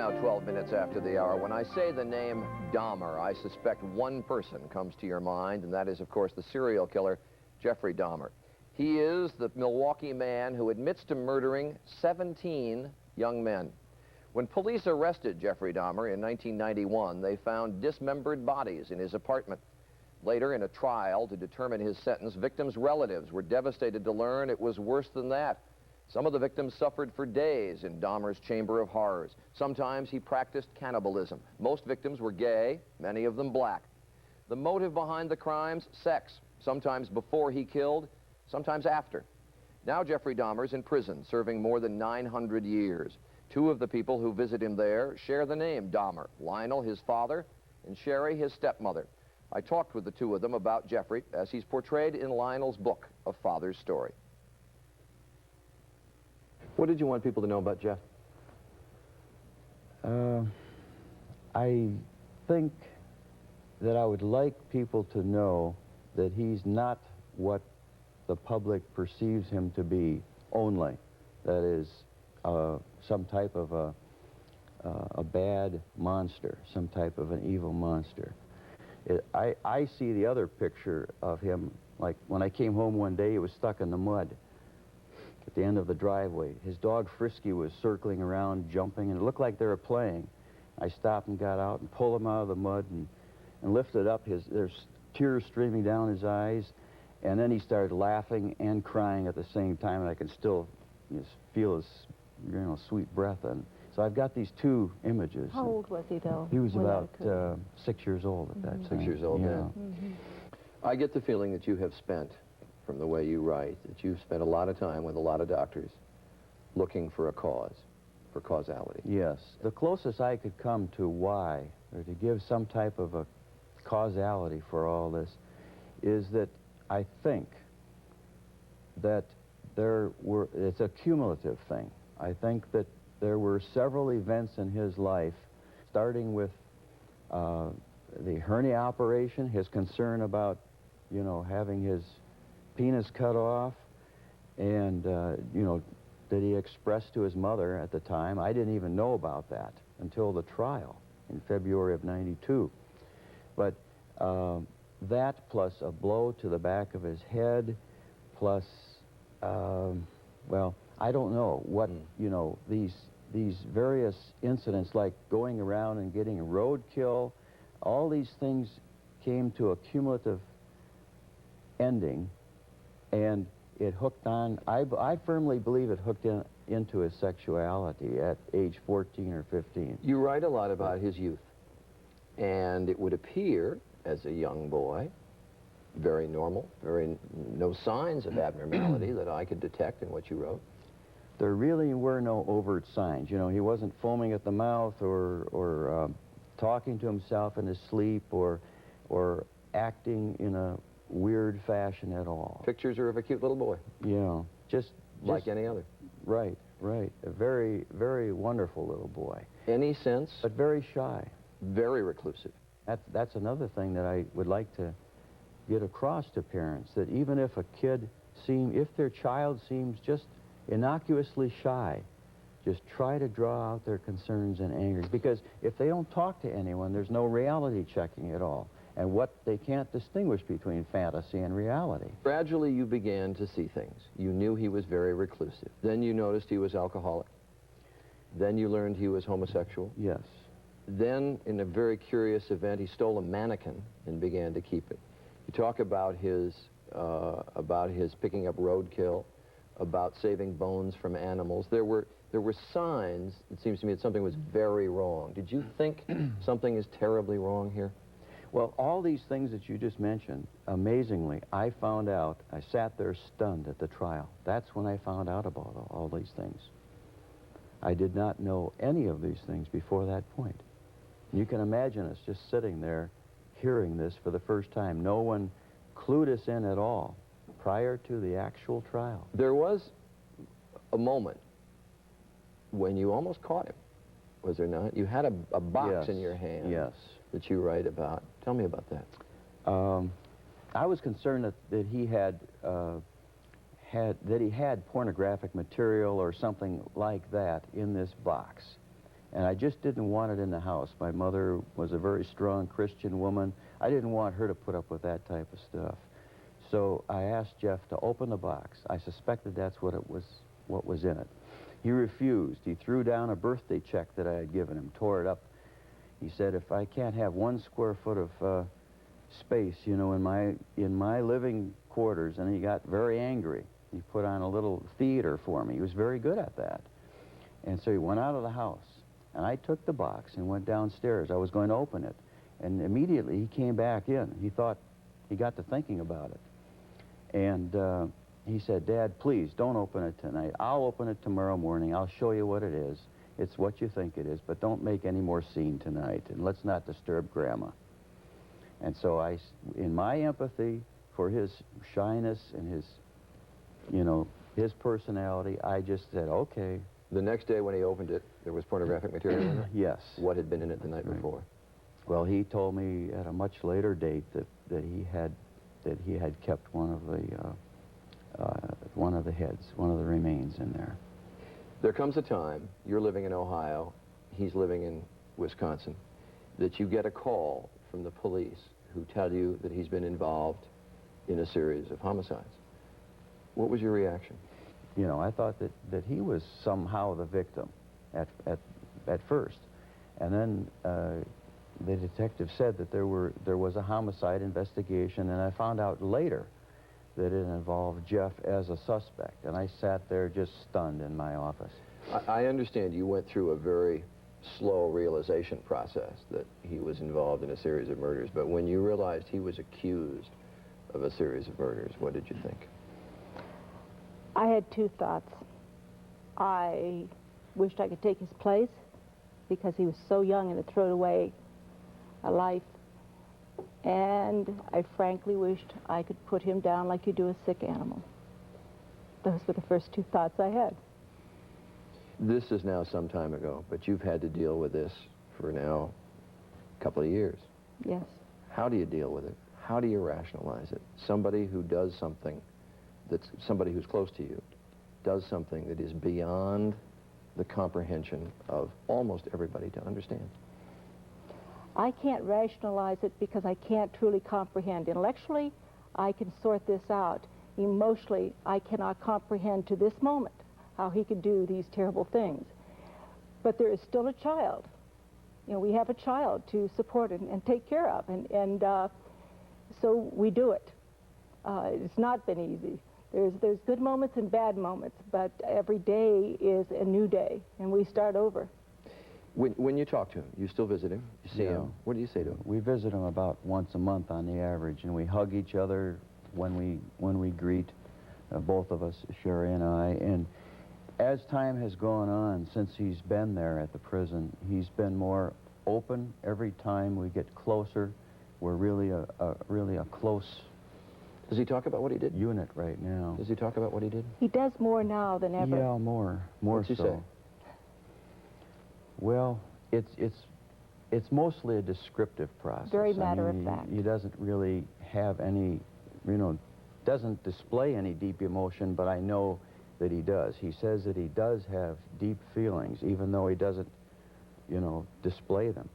now 12 minutes after the hour. When I say the name Dahmer, I suspect one person comes to your mind, and that is, of course, the serial killer, Jeffrey Dahmer. He is the Milwaukee man who admits to murdering 17 young men. When police arrested Jeffrey Dahmer in 1991, they found dismembered bodies in his apartment. Later, in a trial to determine his sentence, victims' relatives were devastated to learn it was worse than that. Some of the victims suffered for days in Dahmer's chamber of horrors. Sometimes he practiced cannibalism. Most victims were gay, many of them black. The motive behind the crimes, sex, sometimes before he killed, sometimes after. Now Jeffrey Dahmer's in prison, serving more than 900 years. Two of the people who visit him there share the name Dahmer, Lionel, his father, and Sherry, his stepmother. I talked with the two of them about Jeffrey as he's portrayed in Lionel's book, A Father's Story. What did you want people to know about Jeff? I think that I would like people to know that he's not what the public perceives him to be only. That is, some type of a bad monster, some type of an evil monster. I see the other picture of him, like when I came home one day, he was stuck in the mud at the end of the driveway. His dog Frisky was circling around, jumping, and it looked like they were playing. I stopped and got out and pulled him out of the mud and lifted up. There's tears streaming down his eyes, and then he started laughing and crying at the same time, and I can still just feel his, sweet breath. And so I've got these two images. How old was he, though? He was about 6 years old at that time. 6 years old, yeah. I get the feeling that you have spent, from the way you write, that you've spent a lot of time with a lot of doctors looking for a cause, for causality. Yes. The closest I could come to why, or to give some type of a causality for all this, is that I think that it's a cumulative thing. I think that there were several events in his life, starting with the hernia operation, his concern about, having his penis cut off, and, that he expressed to his mother at the time. I didn't even know about that until the trial in February of '92. But that plus a blow to the back of his head, plus, well, I don't know what, these various incidents, like going around and getting roadkill, all these things came to a cumulative ending, and it hooked on. I firmly believe it hooked into his sexuality at age 14 or 15. You write a lot about his youth, and it would appear, as a young boy, very normal, no signs of abnormality that I could detect in what you wrote. There really were no overt signs. He wasn't foaming at the mouth or talking to himself in his sleep or acting in a weird fashion at all. Pictures are of a cute little boy. Yeah, just like any other. Right. A very, very wonderful little boy. Any sense? But very shy. Very reclusive. That's another thing that I would like to get across to parents, that even if if their child seems just innocuously shy, just try to draw out their concerns and angers, because if they don't talk to anyone, there's no reality checking at all, and they can't distinguish between fantasy and reality. Gradually you began to see things. You knew he was very reclusive. Then you noticed he was alcoholic. Then you learned he was homosexual. Yes. Then, in a very curious event, he stole a mannequin and began to keep it. You talk about his picking up roadkill, about saving bones from animals. There were signs, it seems to me, that something was very wrong. Did you think something is terribly wrong here? Well, all these things that you just mentioned, amazingly, I found out, I sat there stunned at the trial. That's when I found out about all these things. I did not know any of these things before that point. You can imagine us just sitting there hearing this for the first time. No one clued us in at all prior to the actual trial. There was a moment when you almost caught him, was there not? You had a box in your hand. Yes. That you write about. Tell me about that. I was concerned that he had pornographic material or something like that in this box. And I just didn't want it in the house. My mother was a very strong Christian woman. I didn't want her to put up with that type of stuff. So I asked Jeff to open the box. I suspected that's what was in it. He refused. He threw down a birthday check that I had given him, tore it up. He said, if I can't have 1 square foot of space, you know, in my living quarters, and he got very angry. He put on a little theater for me. He was very good at that. And so he went out of the house. And I took the box and went downstairs. I was going to open it. And immediately he came back in. He thought, he got to thinking about it. And he said, Dad, please don't open it tonight. I'll open it tomorrow morning. I'll show you what it is. It's what you think it is, but don't make any more scene tonight. And let's not disturb Grandma. And so in my empathy for his shyness and his, you know, his personality, I just said, okay. The next day when he opened it, there was pornographic material in it? Yes. What had been in it the night before? Well, he told me at a much later date that he had kept one of the heads, one of the remains in there. There comes a time, you're living in Ohio, he's living in Wisconsin, that you get a call from the police who tell you that he's been involved in a series of homicides. What was your reaction? You know, I thought that he was somehow the victim at first. And then the detective said that there was a homicide investigation, and I found out later that it involved Jeff as a suspect. And I sat there just stunned in my office. I understand you went through a very slow realization process that he was involved in a series of murders, but when you realized he was accused of a series of murders, what did you think? I had 2 thoughts. I wished I could take his place because he was so young and had thrown away a life. And I frankly wished I could put him down like you do a sick animal. Those were the first 2 thoughts I had. This is now some time ago, but you've had to deal with this for now a couple of years. Yes. How do you deal with it? How do you rationalize it? Somebody who does something somebody who's close to you does something that is beyond the comprehension of almost everybody to understand. I can't rationalize it because I can't truly comprehend. Intellectually, I can sort this out. Emotionally, I cannot comprehend to this moment how he could do these terrible things. But there is still a child. You know, we have a child to support and take care of, and so we do it. It's not been easy. There's good moments and bad moments, but every day is a new day, and we start over. When you talk to him, you still visit him? You see him? What do you say to him? We visit him about once a month on the average, and we hug each other when we greet, both of us, Sherry and I. And as time has gone on since he's been there at the prison, he's been more open. Every time we get closer, we're really a close. Does he talk about what he did? Unit right now. Does he talk about what he did? He does more now than ever. Yeah, more What's so. He say? Well, it's mostly a descriptive process. Very matter of fact. He doesn't really have any, doesn't display any deep emotion, but I know that he does. He says that he does have deep feelings, even though he doesn't, display them.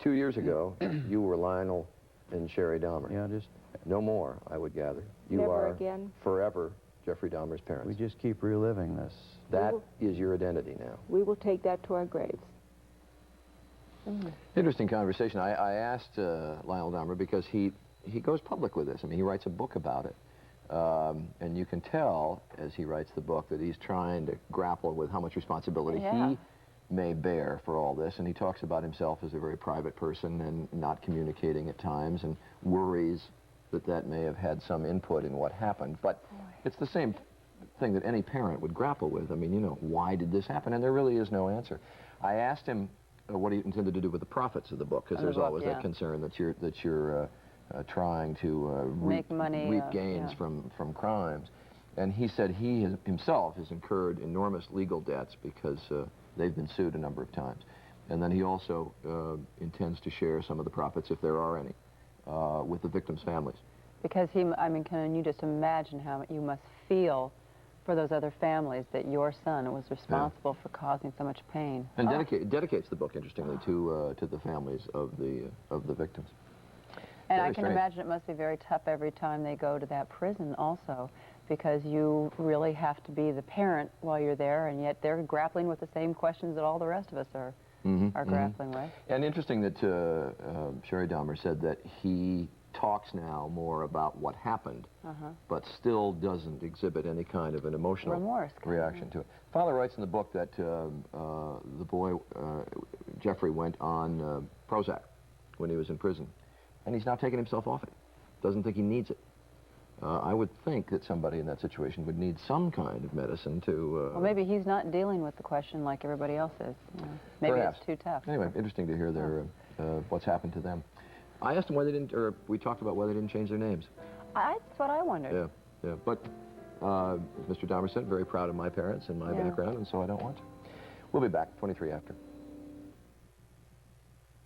2 years ago, you were Lionel and Sherry Dahmer. Yeah, just... No more, I would gather. You Never are again. Forever Jeffrey Dahmer's parents. We just keep reliving this. That is your identity now. We will take that to our graves. Interesting conversation. I asked Lionel Dahmer because he goes public with this. I mean, he writes a book about it. And you can tell, as he writes the book, that he's trying to grapple with how much responsibility he may bear for all this. And he talks about himself as a very private person and not communicating at times and worries that may have had some input in what happened. But it's the same thing that any parent would grapple with. I mean, why did this happen? And there really is no answer. I asked him what he intended to do with the profits of the book, because there's always that concern that you're trying to make money, reap gains from crimes. And he said he himself has incurred enormous legal debts because they've been sued a number of times. And then he also intends to share some of the profits, if there are any, with the victims' families. Because can you just imagine how you must feel for those other families that your son was responsible for causing so much pain. And dedicates the book, interestingly, to the families of the victims. And Very I can strange. imagine it must be very tough every time they go to that prison also, because you really have to be the parent while you're there, and yet they're grappling with the same questions that all the rest of us are grappling with. And interesting that Jeffrey Dahmer said that he talks now more about what happened, but still doesn't exhibit any kind of an emotional Remorse, reaction to it. Father writes in the book that the boy, Jeffrey, went on Prozac when he was in prison, and he's now taken himself off it. Doesn't think he needs it. I would think that somebody in that situation would need some kind of medicine to... well, maybe he's not dealing with the question like everybody else is. You know. Maybe Perhaps. it's too tough. Anyway, interesting to hear their what's happened to them. I asked them why they didn't, or we talked about why they didn't change their names. That's what I wondered. Yeah. But Mr. Dahmer said, very proud of my parents and my background, and so I don't want to. We'll be back 23 after.